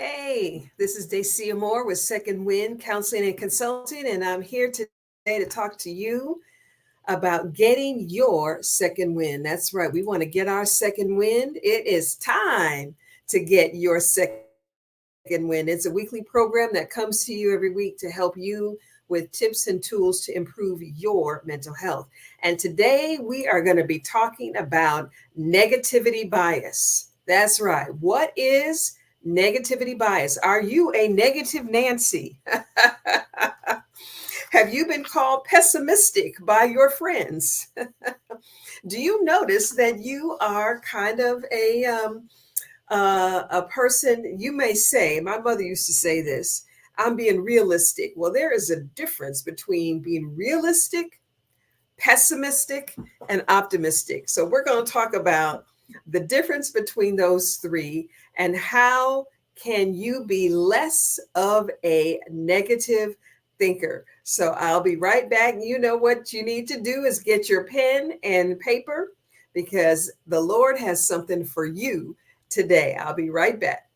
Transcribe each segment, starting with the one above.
Hey, this is Dacia Moore with Second Wind Counseling and Consulting, and I'm here today to talk to you about getting your second wind. That's right, we want to get our second wind. It is time to get your second wind. It's a weekly program that comes to you every week to help you with tips and tools to improve your mental health. And today we are going to be talking about negativity bias. That's right. What is negativity bias? Are you a negative Nancy? Have you been called pessimistic by your friends? Do you notice that you are kind of a person? You may say, my mother used to say this, I'm being realistic. Well, there is a difference between being realistic, pessimistic, and optimistic. So we're going to talk about the difference between those three and how can you be less of a negative thinker. So I'll be right back. You know what you need to do is get your pen and paper because the Lord has something for you today. I'll be right back.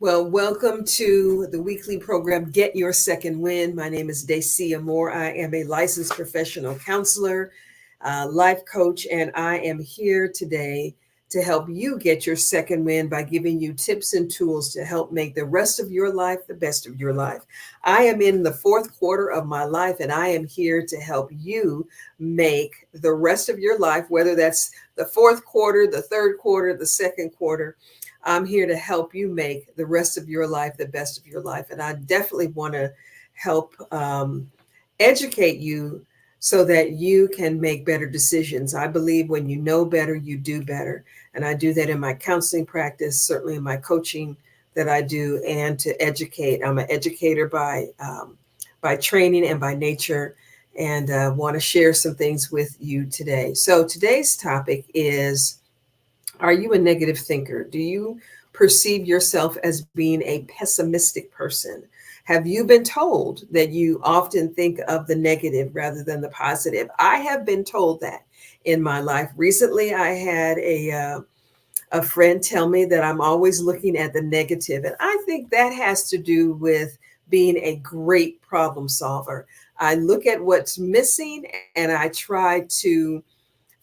Well, welcome to the weekly program, Get Your Second Win. My name is Dacia Moore. I am a licensed professional counselor, life coach, and I am here today to help you get your second win by giving you tips and tools to help make the rest of your life the best of your life. I am in the fourth quarter of my life, and I am here to help you make the rest of your life, whether that's the fourth quarter, the third quarter, the second quarter. I'm here to help you make the rest of your life the best of your life. And I definitely want to help educate you so that you can make better decisions. I believe when you know better, you do better. And I do that in my counseling practice, certainly in my coaching that I do, and to educate. I'm an educator by training and by nature, and want to share some things with you today. So today's topic is, are you a negative thinker? Do you perceive yourself as being a pessimistic person? Have you been told that you often think of the negative rather than the positive? I have been told that in my life. Recently, I had a friend tell me that I'm always looking at the negative, and I think that has to do with being a great problem solver. I look at what's missing and I try to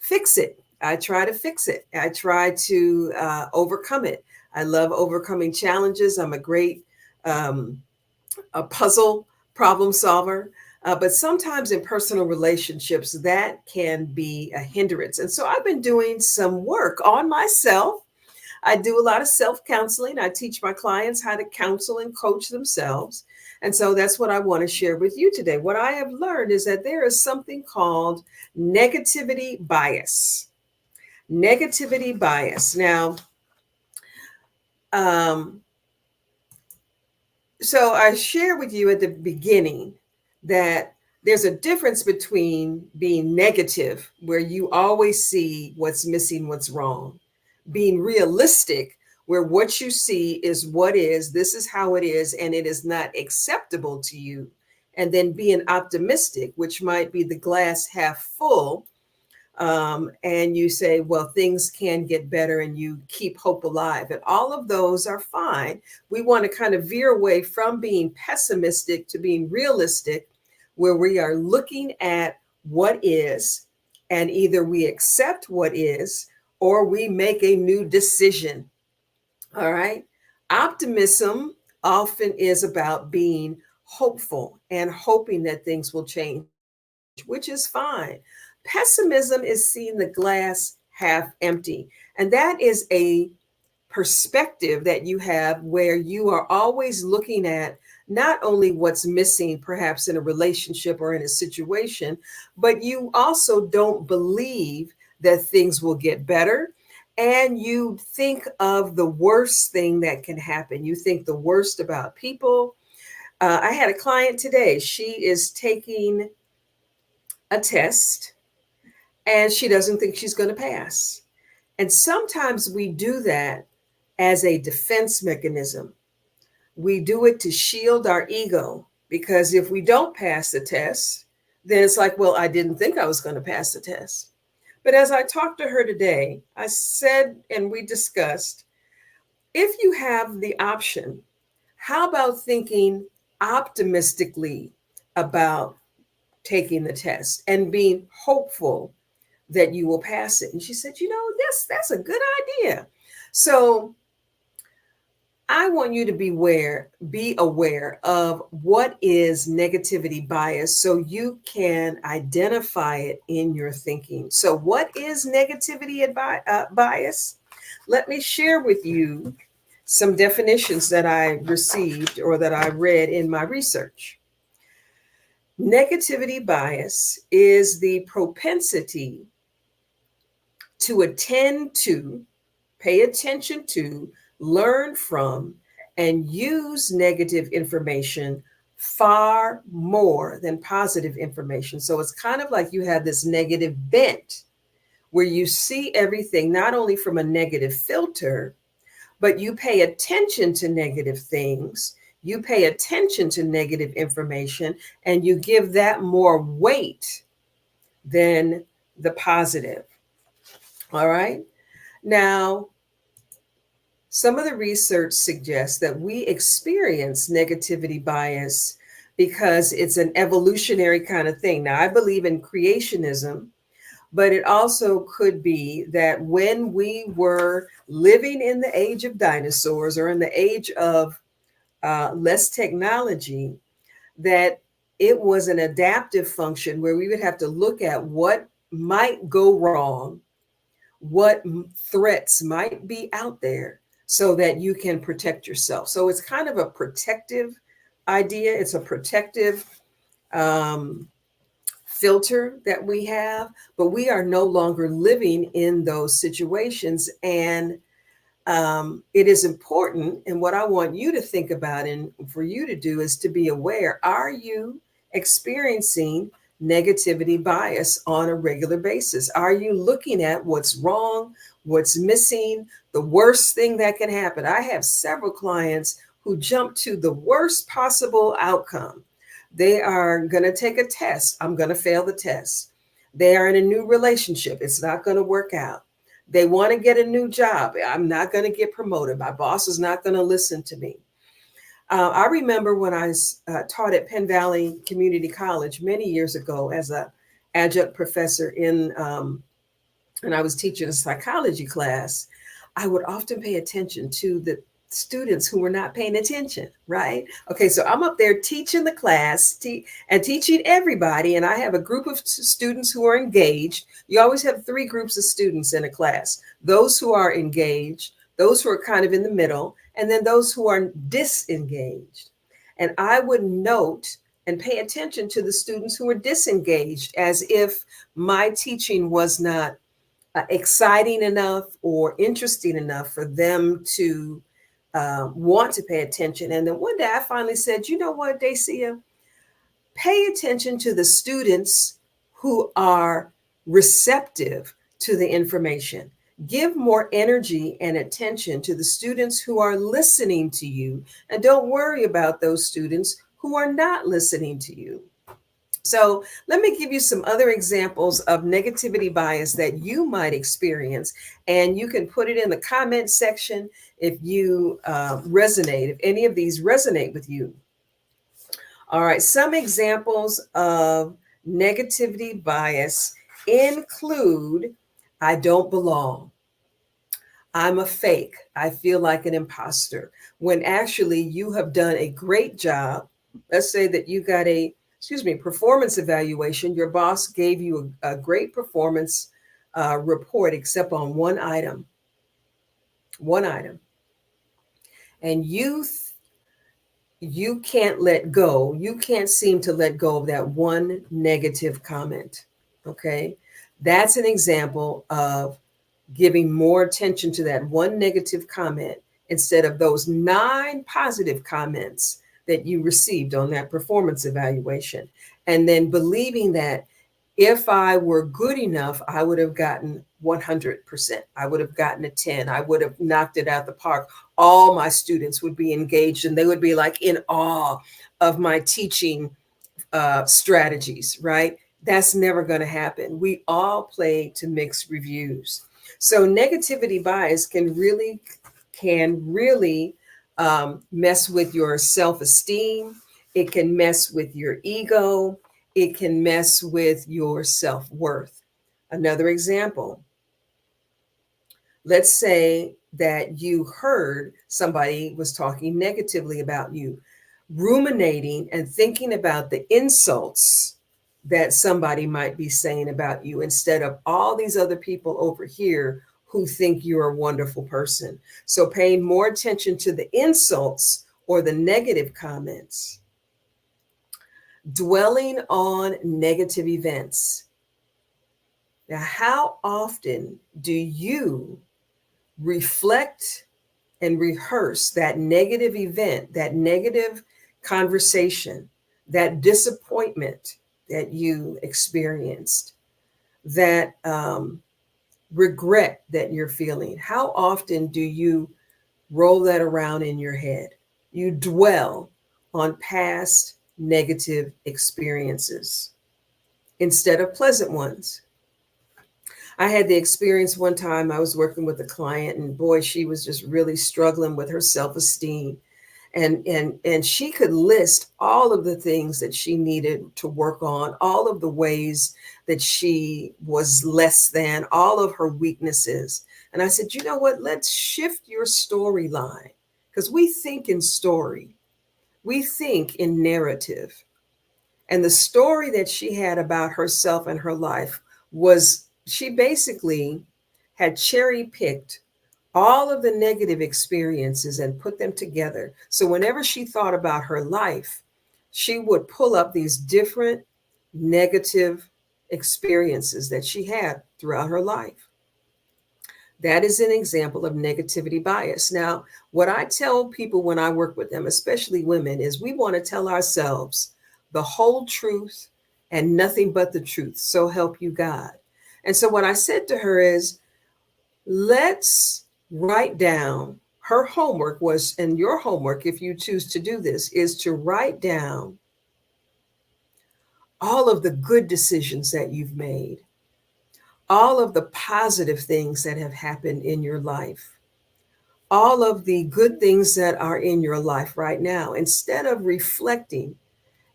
fix it. I try to fix it. I try to overcome it. I love overcoming challenges. I'm a great a puzzle problem solver. But sometimes in personal relationships, that can be a hindrance. And so I've been doing some work on myself. I do a lot of self counseling. I teach my clients how to counsel and coach themselves. And so that's what I want to share with you today. What I have learned is that there is something called negativity bias. Negativity bias. Now, um, so I share with you at the beginning that there's a difference between being negative, where you always see what's missing, what's wrong, being realistic, where what you see is what is, this is how it is, and it is not acceptable to you. And then being optimistic, which might be the glass half full, and you say, well, things can get better, and you keep hope alive. And all of those are fine. We want to kind of veer away from being pessimistic to being realistic, where we are looking at what is, and either we accept what is or we make a new decision. All right. Optimism often is about being hopeful and hoping that things will change, which is fine. Pessimism is seeing the glass half empty. And that is a perspective that you have where you are always looking at not only what's missing, perhaps in a relationship or in a situation, but you also don't believe that things will get better. and you think of the worst thing that can happen. You think the worst about people. I had a client today. She is taking a test and she doesn't think she's going to pass. And sometimes we do that as a defense mechanism. We do it to shield our ego because if we don't pass the test, then it's like, well, I didn't think I was going to pass the test. But as I talked to her today, I said, and we discussed, if you have the option, how about thinking optimistically about taking the test and being hopeful that you will pass it? And she said, that's a good idea. So I want you to be aware of what is negativity bias so you can identify it in your thinking. So what is negativity bias? Let me share with you some definitions that I received or that I read in my research. Negativity bias is the propensity to attend to, pay attention to, learn from, and use negative information far more than positive information. So it's kind of like you have this negative bent where you see everything not only from a negative filter, but you pay attention to negative things, you pay attention to negative information, and you give that more weight than the positive. All right. Now, some of the research suggests that we experience negativity bias because it's an evolutionary kind of thing. Now, I believe in creationism, but it also could be that when we were living in the age of dinosaurs or in the age of less technology, that it was an adaptive function where we would have to look at what might go wrong, what threats might be out there so that you can protect yourself. So it's kind of a protective idea. It's a protective um, filter that we have, but we are no longer living in those situations. And it is important. And what I want you to think about and for you to do is to be aware, are you experiencing negativity bias on a regular basis? Are you looking at what's wrong, what's missing, the worst thing that can happen? I have several clients who jump to the worst possible outcome. They are going to take a test. I'm going to fail the test. They are in a new relationship. It's not going to work out. They want to get a new job. I'm not going to get promoted. My boss is not going to listen to me. I remember when I taught at Penn Valley Community College many years ago as an adjunct professor and I was teaching a psychology class. I would often pay attention to the students who were not paying attention, right? Okay, so I'm up there teaching the class and teaching everybody, and I have a group of students who are engaged. You always have three groups of students in a class: those who are engaged, those who are kind of in the middle, and then those who are disengaged. And I would note and pay attention to the students who were disengaged as if my teaching was not exciting enough or interesting enough for them to want to pay attention. And then one day I finally said, you know what, Dacia, pay attention to the students who are receptive to the information. Give more energy and attention to the students who are listening to you, and don't worry about those students who are not listening to you. So let me give you some other examples of negativity bias that you might experience, and you can put it in the comment section if you resonate, if any of these resonate with you. All right, some examples of negativity bias include: I don't belong. I'm a fake. I feel like an imposter. When actually you have done a great job. Let's say that you got a performance evaluation. Your boss gave you a great performance report, except on one item. And you can't let go. You can't seem to let go of that one negative comment. Okay. That's an example of giving more attention to that one negative comment instead of those 9 positive comments that you received on that performance evaluation. And then believing that if I were good enough, I would have gotten 100%. I would have gotten a 10. I would have knocked it out the park. All my students would be engaged and they would be like in awe of my teaching strategies, right? That's never going to happen. We all play to mixed reviews. So negativity bias can really mess with your self-esteem. It can mess with your ego. It can mess with your self-worth. Another example, let's say that you heard somebody was talking negatively about you, ruminating and thinking about the insults that somebody might be saying about you instead of all these other people over here who think you're a wonderful person. So paying more attention to the insults or the negative comments, dwelling on negative events. Now, how often do you reflect and rehearse that negative event, that negative conversation, that disappointment that you experienced, that regret that you're feeling? How often do you roll that around in your head? You dwell on past negative experiences instead of pleasant ones. I had the experience one time. I was working with a client, and boy, she was just really struggling with her self-esteem. And she could list all of the things that she needed to work on, all of the ways that she was less than, all of her weaknesses. And I said, you know what? Let's shift your storyline, because we think in story, we think in narrative. And the story that she had about herself and her life was she basically had cherry picked all of the negative experiences and put them together. So whenever she thought about her life, she would pull up these different negative experiences that she had throughout her life. That is an example of negativity bias. Now, what I tell people when I work with them, especially women, is we want to tell ourselves the whole truth and nothing but the truth. So help you God. And so what I said to her is, let's write down. Her homework was, and your homework, if you choose to do this, is to write down all of the good decisions that you've made, all of the positive things that have happened in your life, all of the good things that are in your life right now. Instead of reflecting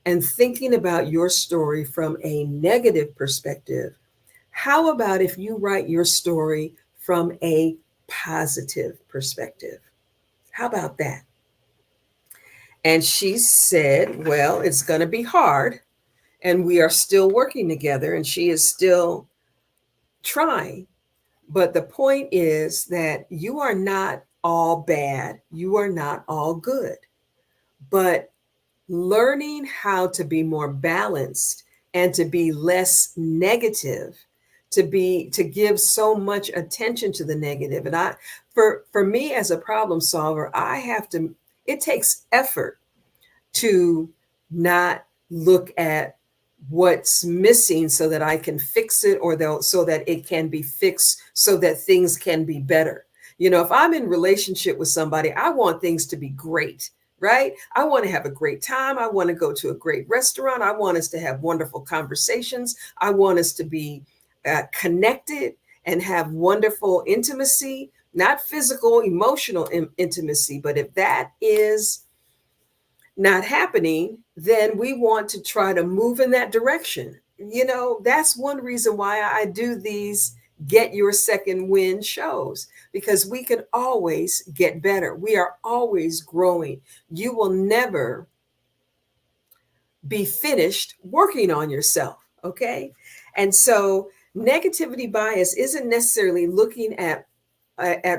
and thinking about your story from a negative perspective, how about if you write your story from a positive perspective? How about that? And she said, well, it's going to be hard. And we are still working together, and she is still trying. But the point is that you are not all bad. You are not all good. But learning how to be more balanced and to be less negative, to give so much attention to the negative. And for me as a problem solver, it takes effort to not look at what's missing so that I can fix it, or so that it can be fixed, so that things can be better. You know, if I'm in relationship with somebody, I want things to be great, right? I want to have a great time. I want to go to a great restaurant. I want us to have wonderful conversations. I want us to be connected and have wonderful intimacy, not physical, emotional intimacy. But if that is not happening, then we want to try to move in that direction. You know, that's one reason why I do these Get Your Second Win shows, because we can always get better. We are always growing. You will never be finished working on yourself. Okay. And so negativity bias isn't necessarily looking at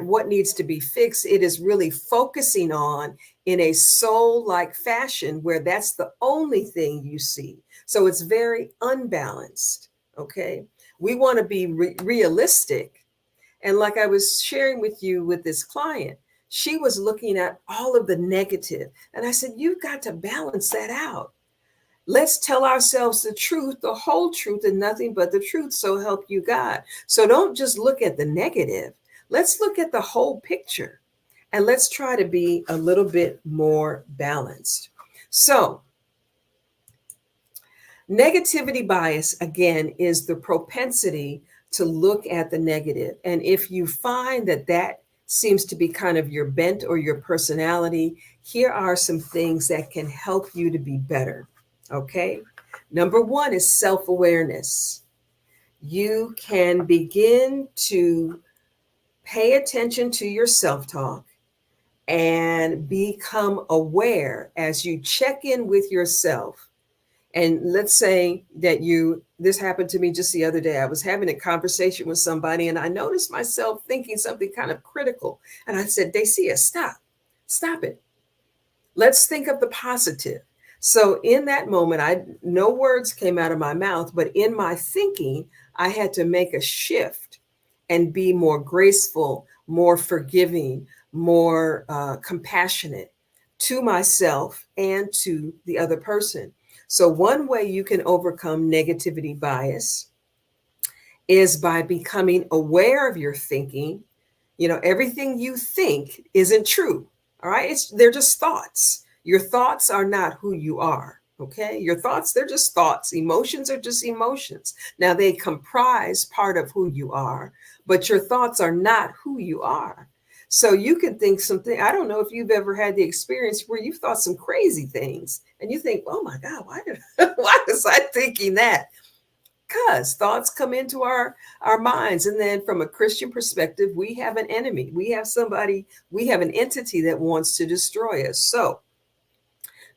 what needs to be fixed. It is really focusing on in a soul-like fashion where that's the only thing you see. So it's very unbalanced. Okay. We want to be realistic And like I was sharing with you with this client, she was looking at all of the negative. And I said, you've got to balance that out. Let's tell ourselves the truth, the whole truth, and nothing but the truth. So help you God. So don't just look at the negative. Let's look at the whole picture and let's try to be a little bit more balanced. So, negativity bias, again, is the propensity to look at the negative. And if you find that that seems to be kind of your bent or your personality, here are some things that can help you to be better. Okay. Number one is self awareness. You can begin to pay attention to your self talk and become aware as you check in with yourself. And let's say that this happened to me just the other day. I was having a conversation with somebody and I noticed myself thinking something kind of critical. And I said, Dacia, stop it. Let's think of the positive. So in that moment, no words came out of my mouth, but in my thinking, I had to make a shift and be more graceful, more forgiving, more compassionate to myself and to the other person. So one way you can overcome negativity bias is by becoming aware of your thinking. Everything you think isn't true. All right. They're just thoughts. Your thoughts are not who you are. Okay. Your thoughts, they're just thoughts. Emotions are just emotions. Now they comprise part of who you are, but your thoughts are not who you are. So you can think something. I don't know if you've ever had the experience where you've thought some crazy things and you think, oh my God, why was I thinking that? Because thoughts come into our minds. And then from a Christian perspective, we have an enemy. We have an entity that wants to destroy us. So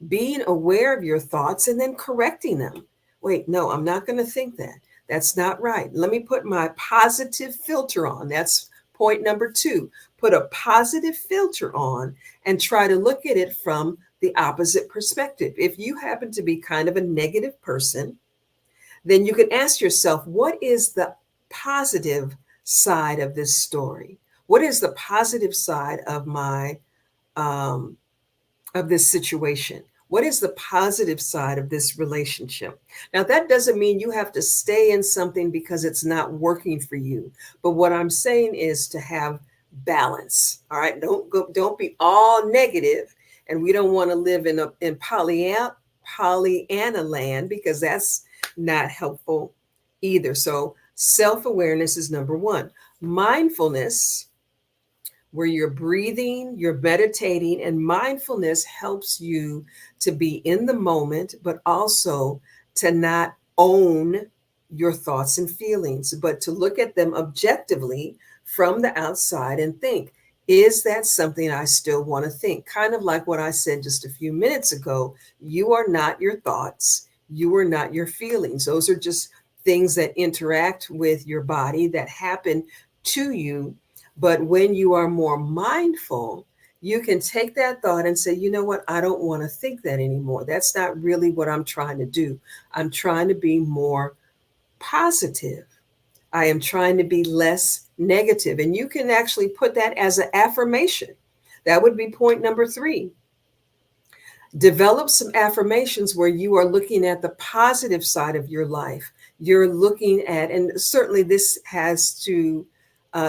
being aware of your thoughts and then correcting them. Wait, no, I'm not going to think that. That's not right. Let me put my positive filter on. That's point number 2. Put a positive filter on and try to look at it from the opposite perspective. If you happen to be kind of a negative person, then you can ask yourself, what is the positive side of this story? What is the positive side of of this situation? What is the positive side of this relationship? Now, that doesn't mean you have to stay in something because it's not working for you. But what I'm saying is to have balance. All right. Don't be all negative. And we don't want to live in Pollyanna land because that's not helpful either. So self-awareness is number 1. Mindfulness, where you're breathing, you're meditating, and mindfulness helps you to be in the moment, but also to not own your thoughts and feelings, but to look at them objectively from the outside and think, is that something I still want to think? Kind of like what I said just a few minutes ago. You are not your thoughts. You are not your feelings. Those are just things that interact with your body that happen to you. But when you are more mindful, you can take that thought and say, you know what? I don't want to think that anymore. That's not really what I'm trying to do. I'm trying to be more positive. I am trying to be less negative. And you can actually put that as an affirmation. That would be point number 3. Develop some affirmations where you are looking at the positive side of your life. You're looking at, and certainly this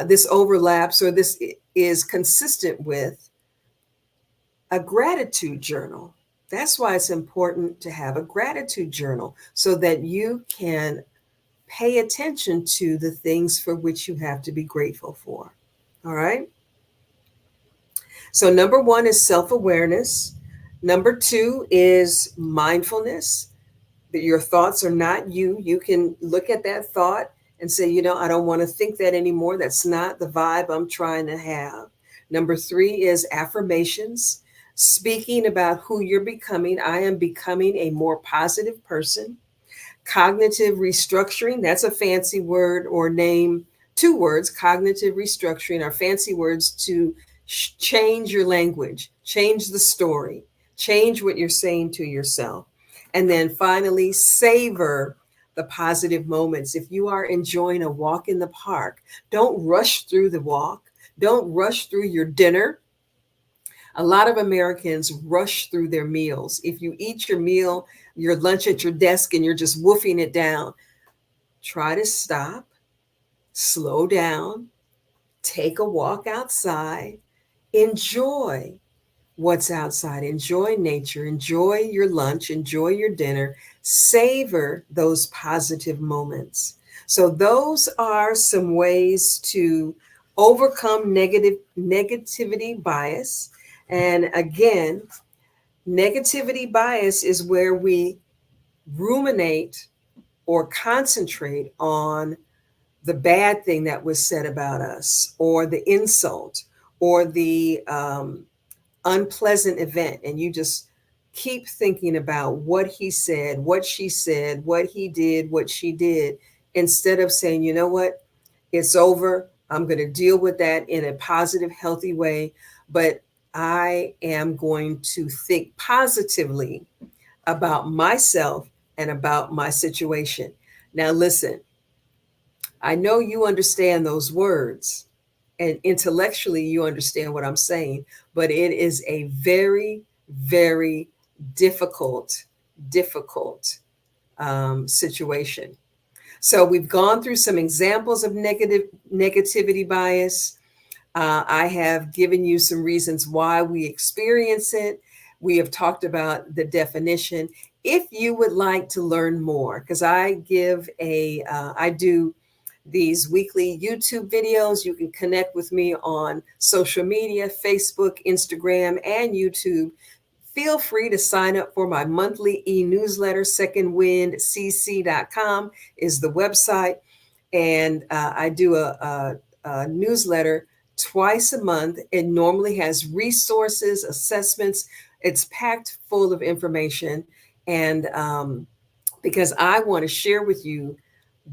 this overlaps, or this is consistent with a gratitude journal. That's why it's important to have a gratitude journal so that you can pay attention to the things for which you have to be grateful for. All right. So number 1 is self-awareness. Number 2 is mindfulness. That your thoughts are not you. You can look at that thought and say, I don't want to think that anymore. That's not the vibe I'm trying to have. Number 3 is affirmations, speaking about who you're becoming. I am becoming a more positive person. Cognitive restructuring, that's a fancy word or name. 2 words. Cognitive restructuring are fancy words to change your language, change the story, change what you're saying to yourself. And then finally, savor the positive moments. If you are enjoying a walk in the park, don't rush through the walk. Don't rush through your dinner. A lot of Americans rush through their meals. If you eat your meal, your lunch at your desk, and you're just woofing it down, try to stop, slow down, take a walk outside, enjoy what's outside, enjoy nature, enjoy your lunch, enjoy your dinner, savor those positive moments. So those are some ways to overcome negativity bias. And again, negativity bias is where we ruminate or concentrate on the bad thing that was said about us, or the insult, or the unpleasant event. And you just keep thinking about what he said, what she said, what he did, what she did, instead of saying, you know what, it's over. I'm going to deal with that in a positive, healthy way. But I am going to think positively about myself and about my situation. Now, listen, I know you understand those words, and intellectually you understand what I'm saying, but it is a very, very difficult situation. So we've gone through some examples of negativity bias. I have given you some reasons why we experience it. We have talked about the definition. If you would like to learn more, because I do these weekly YouTube videos. You can connect with me on social media, Facebook, Instagram, and YouTube. Feel free to sign up for my monthly e-newsletter. Secondwindcc.com is the website. And I do a newsletter twice a month. It normally has resources, assessments. It's packed full of information. And because I want to share with you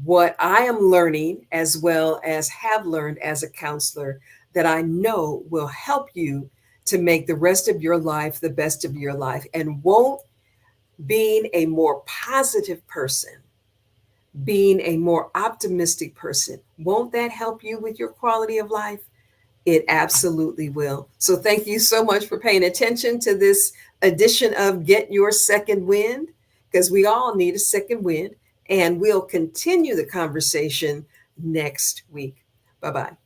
what I am learning, as well as have learned as a counselor, that I know will help you to make the rest of your life the best of your life. And won't being a more positive person, being a more optimistic person, won't that help you with your quality of life? It absolutely will. So thank you so much for paying attention to this edition of Get Your Second Wind, because we all need a second wind. And we'll continue the conversation next week. Bye-bye.